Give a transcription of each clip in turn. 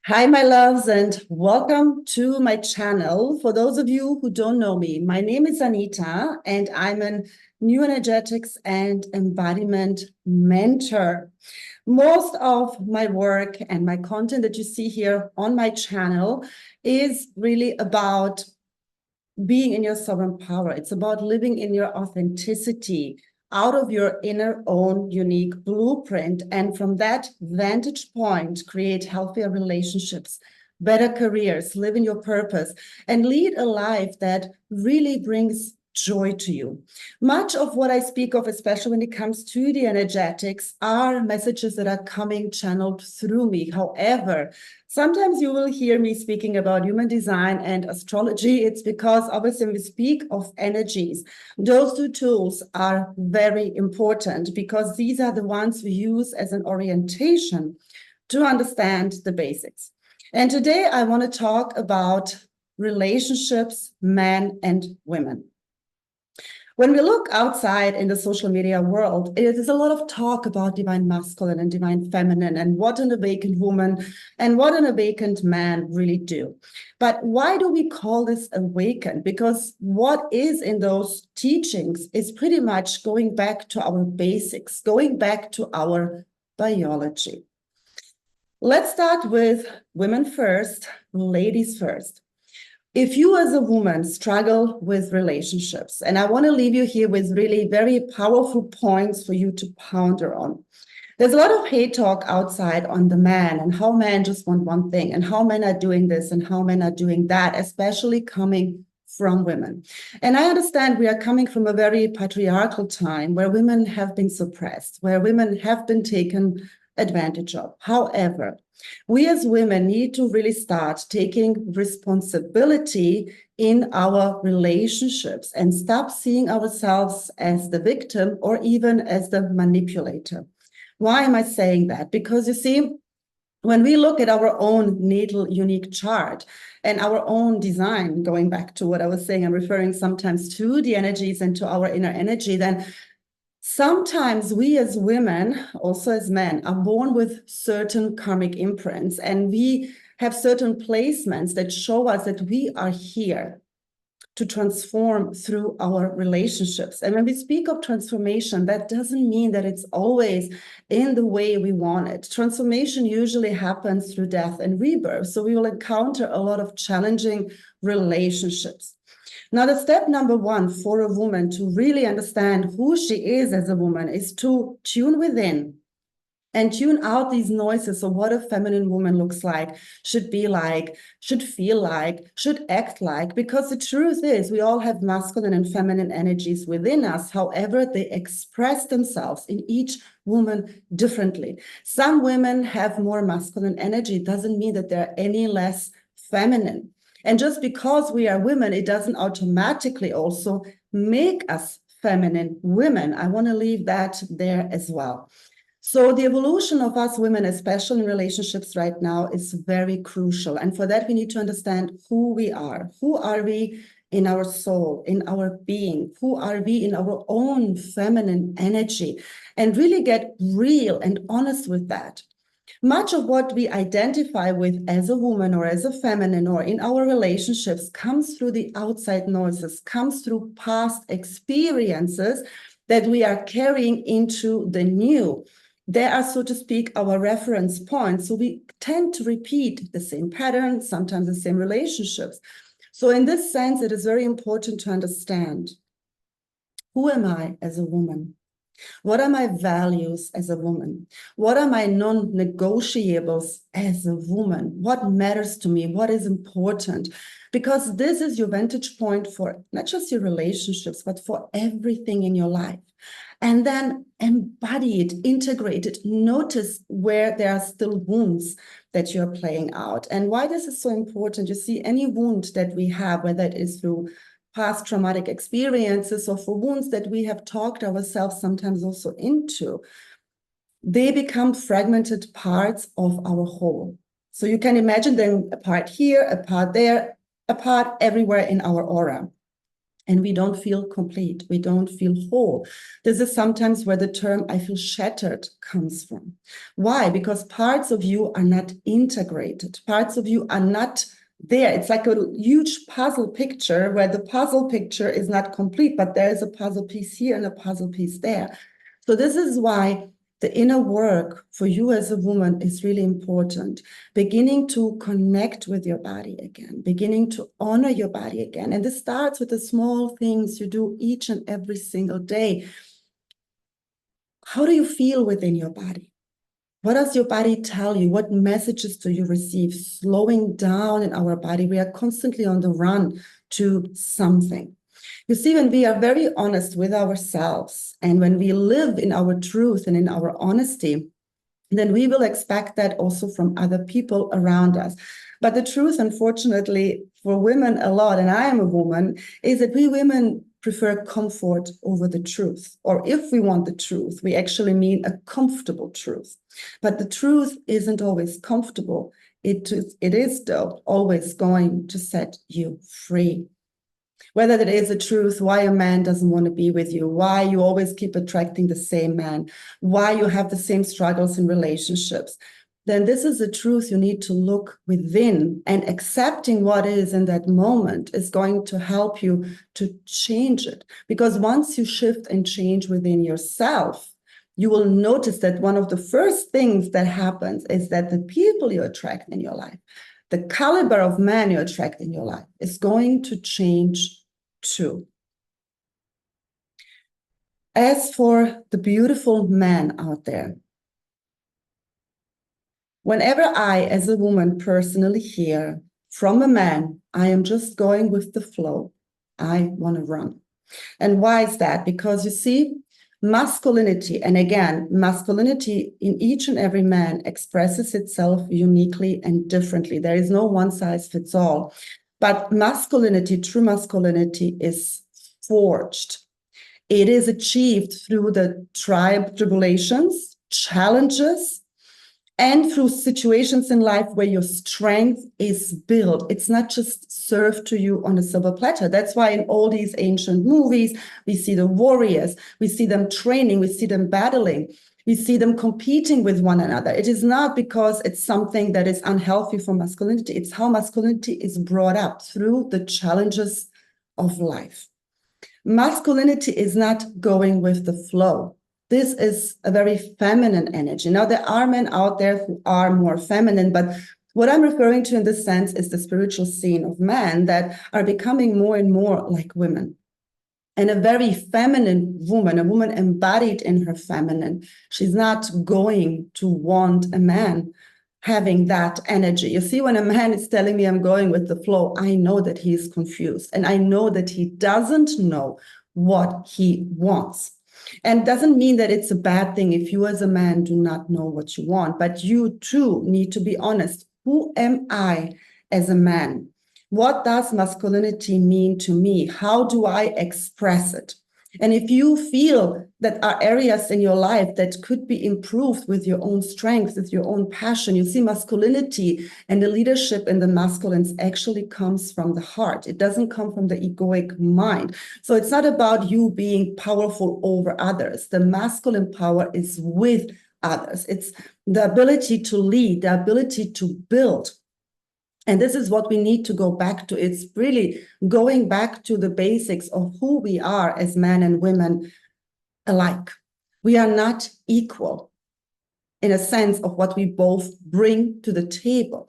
Hi, my loves, and welcome to my channel. For those of you who don't know me, my name is Anita, and I'm a new energetics and embodiment mentor. Most of my work and my content that you see here on my channel is really about being in your sovereign power. It's about living in your authenticity, out of your inner own unique blueprint. And from that vantage point, create healthier relationships, better careers, live in your purpose, and lead a life that really brings joy to you. Much of what I speak of, especially when it comes to the energetics, are messages that are coming channeled through me. However, sometimes you will hear me speaking about human design and astrology. It's because obviously when we speak of energies, those two tools are very important because these are the ones we use as an orientation to understand the basics. And today I want to talk about relationships, men and women. When we look outside in the social media world, it is a lot of talk about divine masculine and divine feminine and what an awakened woman and what an awakened man really do. But why do we call this awakened? Because what is in those teachings is pretty much going back to our basics, going back to our biology. Let's start with women first, ladies first. If you as a woman struggle with relationships, and I want to leave you here with really very powerful points for you to ponder on. There's a lot of hate talk outside on the man and how men just want one thing and how men are doing this and how men are doing that, especially coming from women. And I understand we are coming from a very patriarchal time where women have been suppressed, where women have been taken advantage of. However, we as women need to really start taking responsibility in our relationships and stop seeing ourselves as the victim or even as the manipulator. Why am I saying that? Because you see, when we look at our own natal unique chart and our own design, going back to what I was saying, I'm referring sometimes to the energies and to our inner energy, then sometimes we as women, also as men, are born with certain karmic imprints, and we have certain placements that show us that we are here to transform through our relationships. And when we speak of transformation, that doesn't mean that it's always in the way we want it. Transformation usually happens through death and rebirth. So we will encounter a lot of challenging relationships. Now, the step number one for a woman to really understand who she is as a woman is to tune within and tune out these noises of what a feminine woman looks like, should be like, should feel like, should act like, because the truth is we all have masculine and feminine energies within us. However, they express themselves in each woman differently. Some women have more masculine energy. It doesn't mean that they're any less feminine. And just because we are women, it doesn't automatically also make us feminine women. I want to leave that there as well. So the evolution of us women, especially in relationships right now, is very crucial. And for that, we need to understand who we are. Who are we in our soul, in our being? Who are we in our own feminine energy? And really get real and honest with that. Much of what we identify with as a woman or as a feminine or in our relationships comes through the outside noises, comes through past experiences that we are carrying into the new. They are, so to speak, our reference points. So we tend to repeat the same patterns, sometimes the same relationships. So in this sense, it is very important to understand, who am I as a woman? What are my values as a woman? What are my non-negotiables as a woman? What matters to me? What is important? Because this is your vantage point for not just your relationships, but for everything in your life. And then embody it, integrate it, notice where there are still wounds that you're playing out. And why this is so important, you see, any wound that we have, whether it is through past traumatic experiences or for wounds that we have talked ourselves sometimes also into, they become fragmented parts of our whole. So you can imagine them a part here, a part there, a part everywhere in our aura. and we don't feel complete. We don't feel whole. This is sometimes where the term "I feel shattered" comes from. Why? Because parts of you are not integrated. Parts of you are not there. It's like a huge puzzle picture where the puzzle picture is not complete, but there is a puzzle piece here and a puzzle piece there. So this is why the inner work for you as a woman is really important. Beginning to connect with your body again, beginning to honor your body again. And this starts with the small things you do each and every single day. How do you feel within your body? What does your body tell you? What messages do you receive? Slowing down in our body. We are constantly on the run to something. You see, when we are very honest with ourselves and when we live in our truth and in our honesty, then we will expect that also from other people around us. But the truth, unfortunately, for women a lot, and I am a woman, is that we women prefer comfort over the truth. Or if we want the truth, we actually mean a comfortable truth. But the truth isn't always comfortable. It is, though, always going to set you free. Whether that is the truth, why a man doesn't want to be with you, why you always keep attracting the same man, why you have the same struggles in relationships, then this is the truth you need to look within, and accepting what is in that moment is going to help you to change it. Because once you shift and change within yourself, you will notice that one of the first things that happens is that the people you attract in your life, the caliber of man you attract in your life, is going to change too. As for the beautiful man out there, whenever I, as a woman, personally hear from a man, "I am just going with the flow, I want to run." And why is that? Because you see, masculinity, and again, masculinity in each and every man expresses itself uniquely and differently. There is no one size fits all. But masculinity, true masculinity, is forged. It is achieved through the tribulations, challenges, and through situations in life where your strength is built. It's not just served to you on a silver platter. That's why in all these ancient movies, we see the warriors, we see them training, we see them battling, we see them competing with one another. It is not because it's something that is unhealthy for masculinity. It's how masculinity is brought up through the challenges of life. Masculinity is not going with the flow. This is a very feminine energy. Now, there are men out there who are more feminine, but what I'm referring to in this sense is the spiritual scene of men that are becoming more and more like women. And a very feminine woman, a woman embodied in her feminine, she's not going to want a man having that energy. You see, when a man is telling me I'm going with the flow, I know that he is confused, and I know that he doesn't know what he wants. And doesn't mean that it's a bad thing if you as a man do not know what you want, but you too need to be honest. Who am I as a man? What does masculinity mean to me? How do I express it? And if you feel that are areas in your life that could be improved with your own strength, with your own passion, you see, masculinity and the leadership in the masculines actually comes from the heart. It doesn't come from the egoic mind. So it's not about you being powerful over others. The masculine power is with others. It's the ability to lead, the ability to build. And this is what we need to go back to. It's really going back to the basics of who we are as men and women alike. We are not equal in a sense of what we both bring to the table.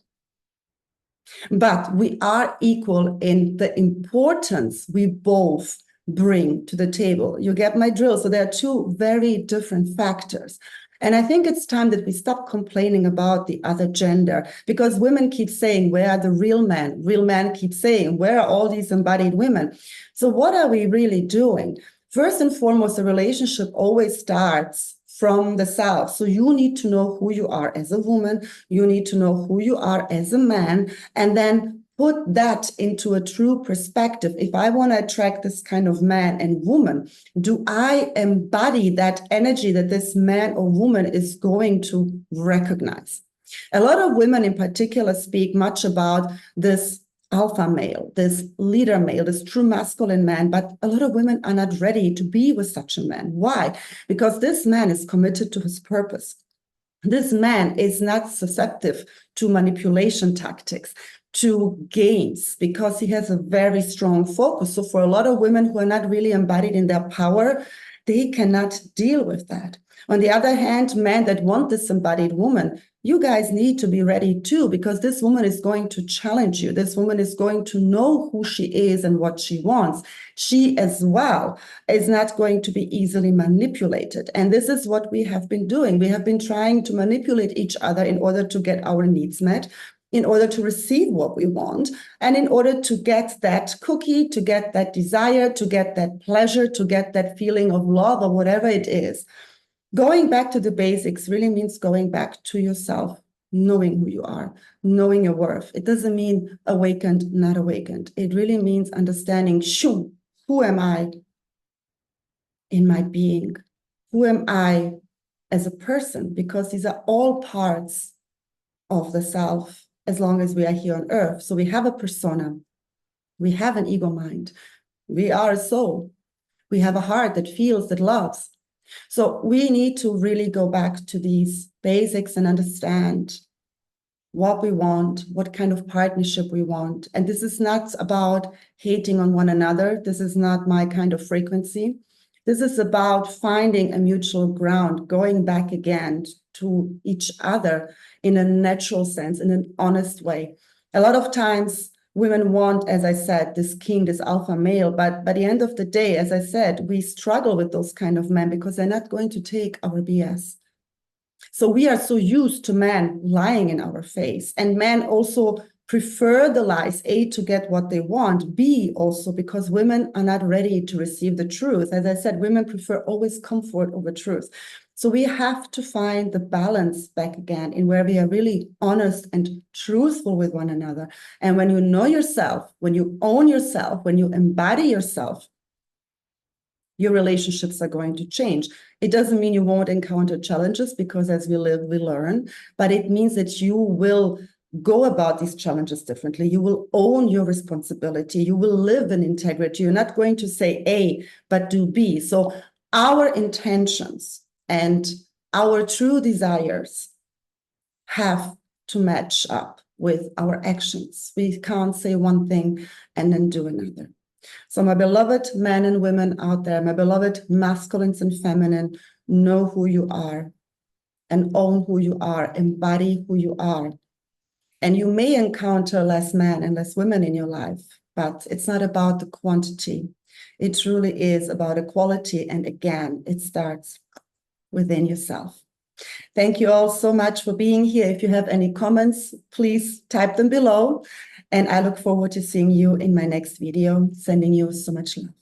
But we are equal in the importance we both bring to the table. You get my drill? So there are two very different factors. And I think it's time that we stop complaining about the other gender, because women keep saying, where are the real men? Real men keep saying, where are all these embodied women? So what are we really doing? First and foremost, a relationship always starts from the self. So you need to know who you are as a woman. You need to know who you are as a man, and then put that into a true perspective. If I want to attract this kind of man and woman, do I embody that energy that this man or woman is going to recognize? A lot of women in particular speak much about this alpha male, this leader male, this true masculine man, but a lot of women are not ready to be with such a man. Why? Because this man is committed to his purpose. This man is not susceptible to manipulation tactics, to games, because he has a very strong focus. So for a lot of women who are not really embodied in their power, they cannot deal with that. On the other hand, men that want this embodied woman, you guys need to be ready too, because this woman is going to challenge you. This woman is going to know who she is and what she wants. She as well is not going to be easily manipulated. And this is what we have been doing. We have been trying to manipulate each other in order to get our needs met, in order to receive what we want, and in order to get that cookie, to get that desire, to get that pleasure, to get that feeling of love or whatever it is. Going back to the basics really means going back to yourself, knowing who you are, knowing your worth. It doesn't mean awakened, not awakened. It really means understanding, shoo, who am I in my being? Who am I as a person? Because these are all parts of the self as long as we are here on earth. So we have a persona, we have an ego mind, we are a soul, we have a heart that feels, that loves. So we need to really go back to these basics and understand what we want, what kind of partnership we want. And this is not about hating on one another. This is not my kind of frequency. This is about finding a mutual ground, going back again to each other in a natural sense, in an honest way. A lot of times women want, as I said, this king, this alpha male, but by the end of the day, as I said, we struggle with those kind of men because they're not going to take our BS. So we are so used to men lying in our face, and men also prefer the lies, A, to get what they want, B, also because women are not ready to receive the truth. As I said, women prefer always comfort over truth. So we have to find the balance back again in where we are really honest and truthful with one another. And when you know yourself, when you own yourself, when you embody yourself, your relationships are going to change. It doesn't mean you won't encounter challenges, because as we live, we learn, but it means that you will go about these challenges differently. You will own your responsibility. You will live in integrity. You're not going to say A, but do B. So our intentions and our true desires have to match up with our actions. We can't say one thing and then do another. So my beloved men and women out there, my beloved masculines and feminine, know who you are and own who you are, embody who you are. And you may encounter less men and less women in your life, but it's not about the quantity. It truly is about a quality. And again, it starts within yourself. Thank you all so much for being here. If you have any comments, please type them below. And I look forward to seeing you in my next video. Sending you so much love.